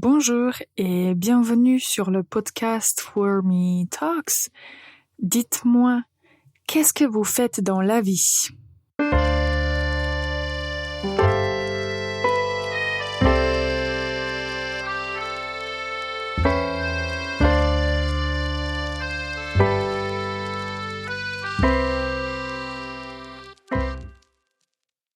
Bonjour et bienvenue sur le podcast For Me Talks. Dites-moi, qu'est-ce que vous faites dans la vie?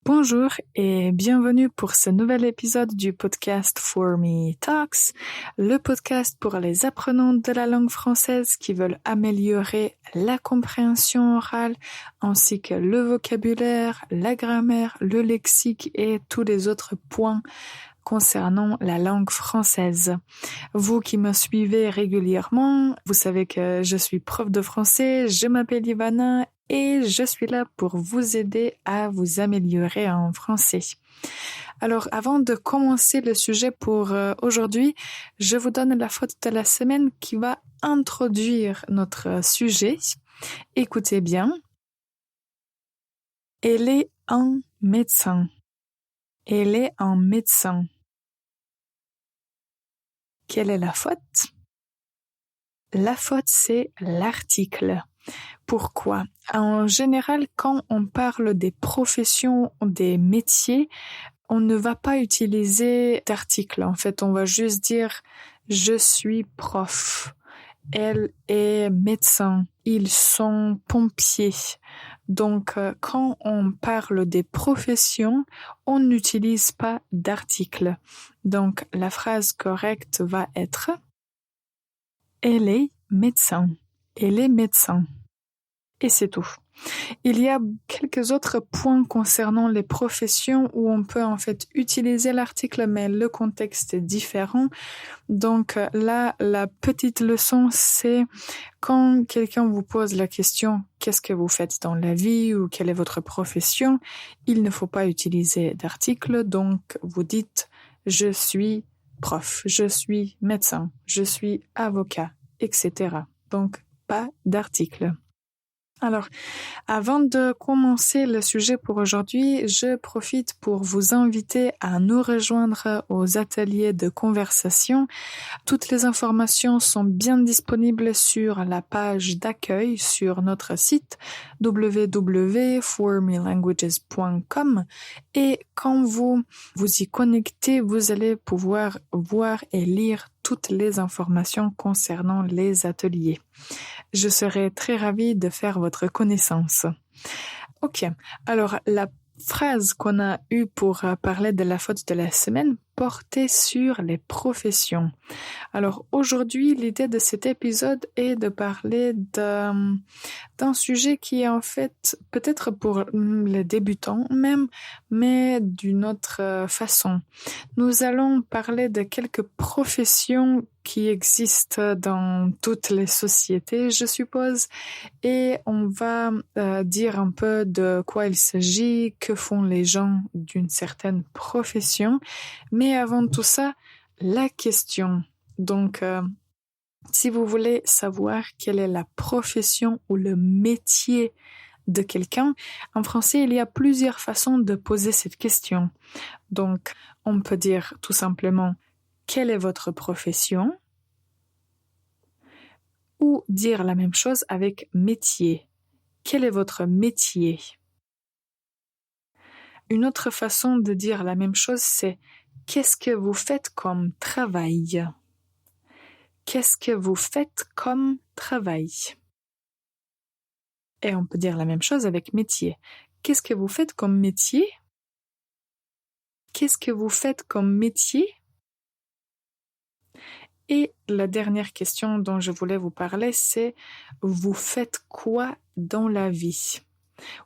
Bonjour et bienvenue pour ce nouvel épisode du podcast For Me Talks, le podcast pour les apprenants de la langue française qui veulent améliorer la compréhension orale ainsi que le vocabulaire, la grammaire, le lexique et tous les autres points concernant la langue française. Vous qui me suivez régulièrement, vous savez que je suis prof de français, je m'appelle Ivana et je suis là pour vous aider à vous améliorer en français. Alors, avant de commencer le sujet pour aujourd'hui, je vous donne la faute de la semaine qui va introduire notre sujet. Écoutez bien. Elle est un médecin. Elle est un médecin. Quelle est la faute? La faute, c'est l'article. Pourquoi? En général, quand on parle des professions, des métiers, on ne va pas utiliser d'article. En fait, on va juste dire « je suis prof ». Elle est médecin. Ils sont pompiers. Donc, quand on parle des professions, on n'utilise pas d'article. Donc, la phrase correcte va être « Elle est médecin ». Elle est médecin. Et c'est tout. Il y a quelques autres points concernant les professions où on peut en fait utiliser l'article, mais le contexte est différent. Donc là, la petite leçon, c'est quand quelqu'un vous pose la question « Qu'est-ce que vous faites dans la vie ?» ou « Quelle est votre profession ?» Il ne faut pas utiliser d'article, donc vous dites « Je suis prof, je suis médecin, je suis avocat, etc. » Donc, pas d'article. Alors, avant de commencer le sujet pour aujourd'hui, je profite pour vous inviter à nous rejoindre aux ateliers de conversation. Toutes les informations sont bien disponibles sur la page d'accueil sur notre site www.formelanguages.com et quand vous y connectez, vous allez pouvoir voir et lire toutes les informations concernant les ateliers. Je serai très ravie de faire votre connaissance. Ok, alors la phrase qu'on a eue pour parler de la faute de la semaine portait sur les professions. Alors aujourd'hui, l'idée de cet épisode est de parler d'un sujet qui est en fait peut-être pour les débutants même, mais d'une autre façon. Nous allons parler de quelques professions qui existent dans toutes les sociétés, je suppose, et on va dire un peu de quoi il s'agit, que font les gens d'une certaine profession. Mais avant tout ça, la question. Donc, si vous voulez savoir quelle est la profession ou le métier de quelqu'un, en français, il y a plusieurs façons de poser cette question. Donc, on peut dire tout simplement « Quelle est votre profession ?» ou dire la même chose avec « métier ». Quel est votre métier? Une autre façon de dire la même chose, c'est « Qu'est-ce que vous faites comme travail ?» Qu'est-ce que vous faites comme travail? Et on peut dire la même chose avec métier. Qu'est-ce que vous faites comme métier? Qu'est-ce que vous faites comme métier? Et la dernière question dont je voulais vous parler, c'est vous faites quoi dans la vie?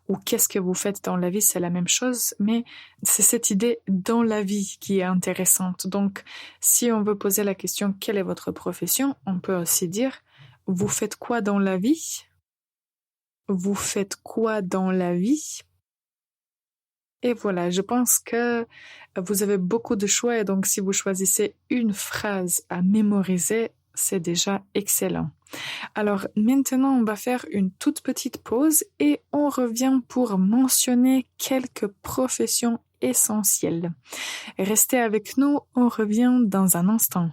Ou qu'est-ce que vous faites dans la vie, c'est la même chose, mais c'est cette idée dans la vie qui est intéressante. Donc, si on veut poser la question quelle est votre profession, on peut aussi dire vous faites quoi dans la vie? Vous faites quoi dans la vie? Et voilà, je pense que vous avez beaucoup de choix et donc si vous choisissez une phrase à mémoriser, c'est déjà excellent. Alors maintenant, on va faire une toute petite pause et on revient pour mentionner quelques professions essentiel. Restez avec nous, on revient dans un instant.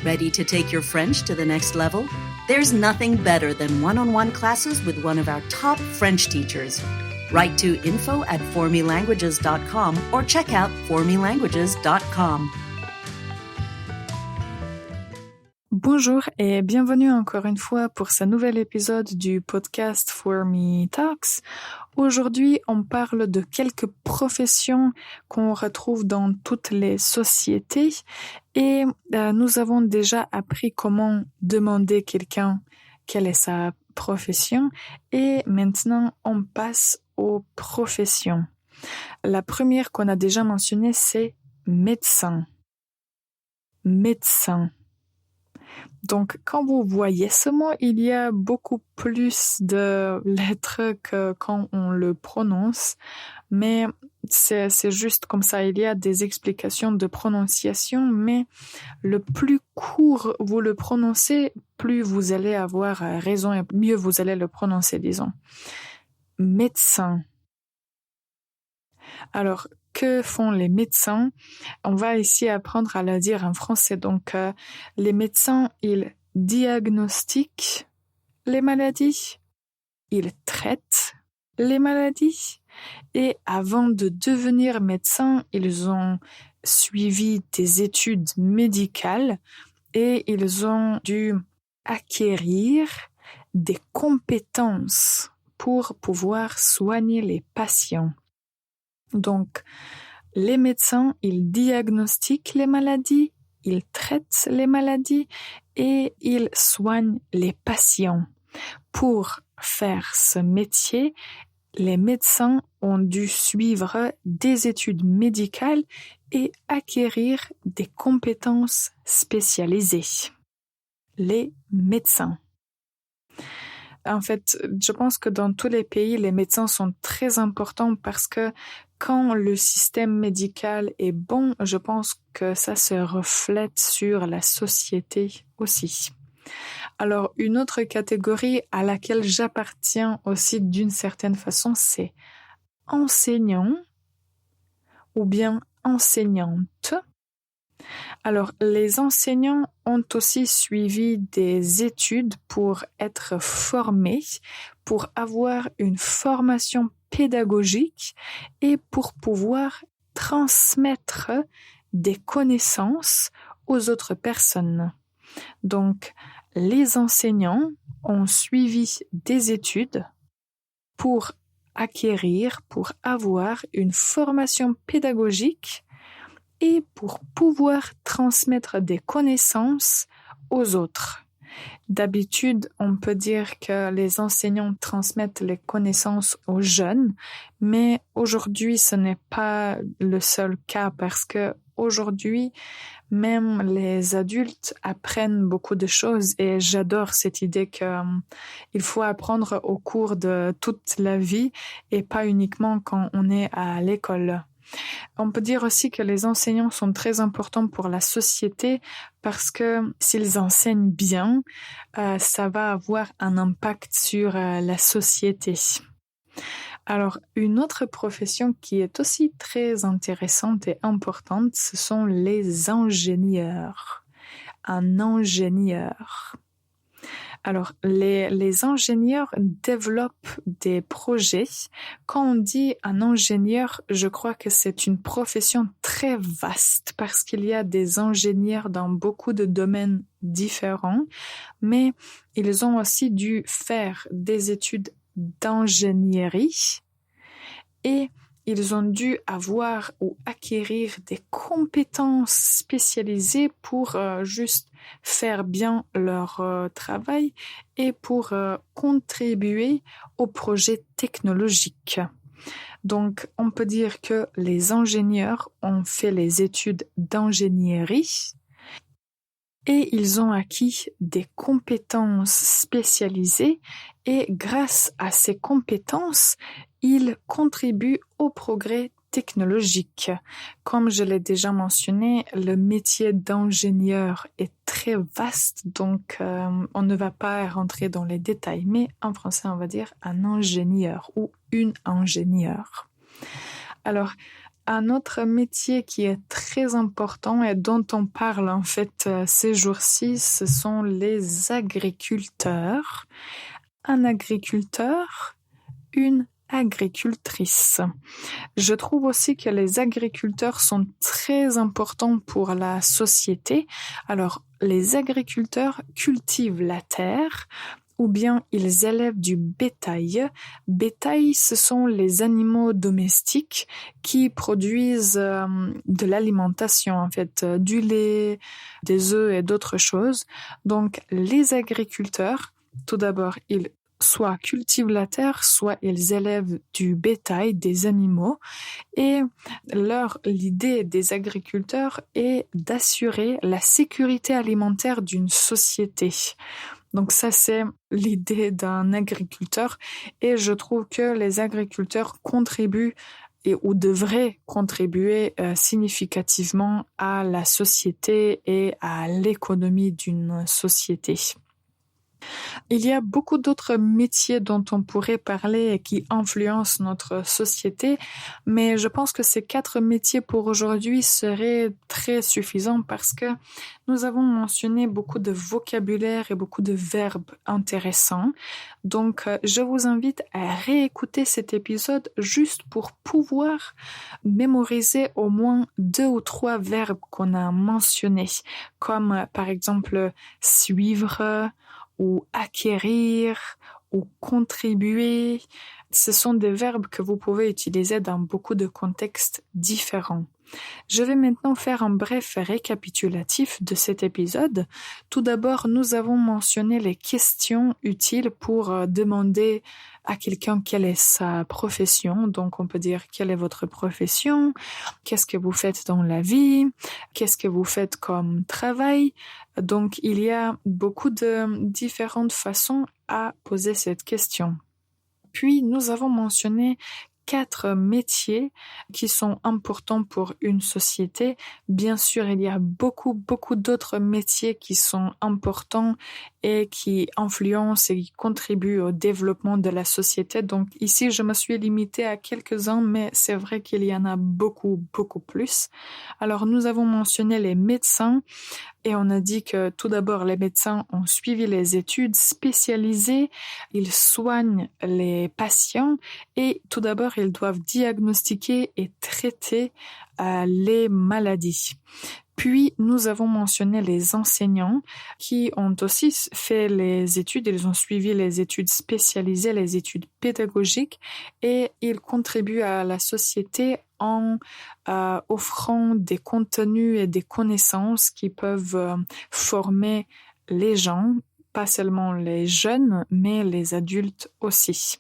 Ready to take your French to the next level? There's nothing better than one-on-one classes with one of our top French teachers. Write to info@formelanguages.com or check out formelanguages.com. Bonjour et bienvenue encore une fois pour ce nouvel épisode du podcast For Me Talks. Aujourd'hui, on parle de quelques professions qu'on retrouve dans toutes les sociétés et nous avons déjà appris comment demander quelqu'un quelle est sa profession et maintenant on passe aux professions. La première qu'on a déjà mentionnée, c'est médecin. Médecin. Donc, quand vous voyez ce mot, il y a beaucoup plus de lettres que quand on le prononce, mais c'est juste comme ça. Il y a des explications de prononciation, mais le plus court vous le prononcez, plus vous allez avoir raison et mieux vous allez le prononcer, disons. Médecin. Alors, que font les médecins? On va ici apprendre à le dire en français. Donc, les médecins, ils diagnostiquent les maladies, ils traitent les maladies et avant de devenir médecins, ils ont suivi des études médicales et ils ont dû acquérir des compétences pour pouvoir soigner les patients. Donc, les médecins, ils diagnostiquent les maladies, ils traitent les maladies et ils soignent les patients. Pour faire ce métier, les médecins ont dû suivre des études médicales et acquérir des compétences spécialisées. Les médecins. En fait, je pense que dans tous les pays, les médecins sont très importants parce que quand le système médical est bon, je pense que ça se reflète sur la société aussi. Alors, une autre catégorie à laquelle j'appartiens aussi d'une certaine façon, c'est enseignant ou bien enseignante. Alors, les enseignants ont aussi suivi des études pour être formés, pour avoir une formation pédagogique et pour pouvoir transmettre des connaissances aux autres personnes. Donc, les enseignants ont suivi des études pour acquérir, pour avoir une formation pédagogique et pour pouvoir transmettre des connaissances aux autres. D'habitude, on peut dire que les enseignants transmettent les connaissances aux jeunes, mais aujourd'hui, ce n'est pas le seul cas parce que aujourd'hui, même les adultes apprennent beaucoup de choses et j'adore cette idée qu'il faut apprendre au cours de toute la vie et pas uniquement quand on est à l'école. On peut dire aussi que les enseignants sont très importants pour la société parce que s'ils enseignent bien, ça va avoir un impact sur la société. Alors, une autre profession qui est aussi très intéressante et importante, ce sont les ingénieurs. Un ingénieur. Alors, les ingénieurs développent des projets. Quand on dit un ingénieur, je crois que c'est une profession très vaste parce qu'il y a des ingénieurs dans beaucoup de domaines différents, mais ils ont aussi dû faire des études d'ingénierie et ils ont dû avoir ou acquérir des compétences spécialisées pour juste faire bien leur travail et pour contribuer au projet technologique. Donc, on peut dire que les ingénieurs ont fait les études d'ingénierie et ils ont acquis des compétences spécialisées et grâce à ces compétences, ils contribuent au progrès technologique. Comme je l'ai déjà mentionné, le métier d'ingénieur est très vaste, donc on ne va pas rentrer dans les détails, mais en français on va dire un ingénieur ou une ingénieure. Alors, un autre métier qui est très important et dont on parle en fait ces jours-ci, ce sont les agriculteurs. Un agriculteur, une agricultrice. Je trouve aussi que les agriculteurs sont très importants pour la société. Alors, les agriculteurs cultivent la terre, ou bien ils élèvent du bétail. Bétail, ce sont les animaux domestiques qui produisent de l'alimentation, en fait, du lait, des œufs et d'autres choses. Donc, les agriculteurs, tout d'abord, ils soit cultivent la terre, soit ils élèvent du bétail, des animaux. Et l'idée des agriculteurs est d'assurer la sécurité alimentaire d'une société. Donc ça, c'est l'idée d'un agriculteur. Et je trouve que les agriculteurs contribuent ou devraient contribuer significativement à la société et à l'économie d'une société. Il y a beaucoup d'autres métiers dont on pourrait parler et qui influencent notre société, mais je pense que ces 4 métiers pour aujourd'hui seraient très suffisants parce que nous avons mentionné beaucoup de vocabulaire et beaucoup de verbes intéressants. Donc, je vous invite à réécouter cet épisode juste pour pouvoir mémoriser au moins 2 ou 3 verbes qu'on a mentionnés, comme par exemple suivre, ou acquérir, ou contribuer. Ce sont des verbes que vous pouvez utiliser dans beaucoup de contextes différents. Je vais maintenant faire un bref récapitulatif de cet épisode. Tout d'abord, nous avons mentionné les questions utiles pour demander à quelqu'un quelle est sa profession. Donc, on peut dire quelle est votre profession, qu'est-ce que vous faites dans la vie, qu'est-ce que vous faites comme travail. Donc, il y a beaucoup de différentes façons à poser cette question. Puis, nous avons mentionné 4 métiers qui sont importants pour une société. Bien sûr, il y a beaucoup d'autres métiers qui sont importants et qui influencent et qui contribuent au développement de la société. Donc ici, je me suis limitée à quelques-uns, mais c'est vrai qu'il y en a beaucoup plus. Alors, nous avons mentionné les médecins et on a dit que tout d'abord, les médecins ont suivi les études spécialisées, ils soignent les patients et tout d'abord, ils doivent diagnostiquer et traiter les maladies. Puis, nous avons mentionné les enseignants qui ont aussi fait les études, ils ont suivi les études spécialisées, les études pédagogiques et ils contribuent à la société en offrant des contenus et des connaissances qui peuvent former les gens, pas seulement les jeunes, mais les adultes aussi.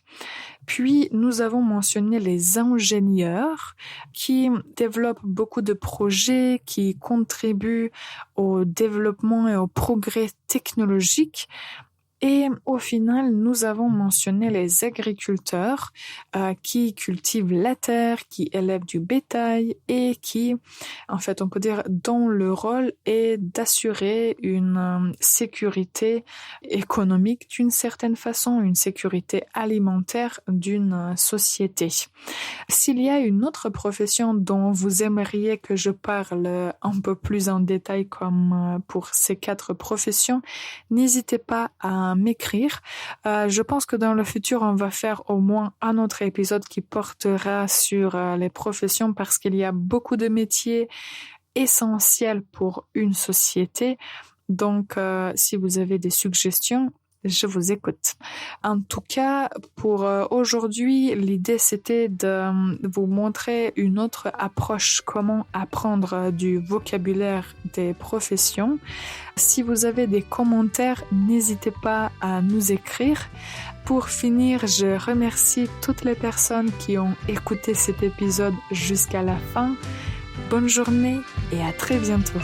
Puis, nous avons mentionné les ingénieurs qui développent beaucoup de projets, qui contribuent au développement et au progrès technologique. Et au final, nous avons mentionné les agriculteurs qui cultivent la terre, qui élèvent du bétail et qui, en fait, on peut dire, dont le rôle est d'assurer une sécurité économique d'une certaine façon, une sécurité alimentaire d'une société. S'il y a une autre profession dont vous aimeriez que je parle un peu plus en détail comme pour ces 4 professions, n'hésitez pas à m'écrire. Je pense que dans le futur, on va faire au moins un autre épisode qui portera sur les professions parce qu'il y a beaucoup de métiers essentiels pour une société. Donc, si vous avez des suggestions, je vous écoute. En tout cas, pour aujourd'hui, l'idée c'était de vous montrer une autre approche, comment apprendre du vocabulaire des professions. Si vous avez des commentaires, n'hésitez pas à nous écrire. Pour finir, je remercie toutes les personnes qui ont écouté cet épisode jusqu'à la fin. Bonne journée et à très bientôt.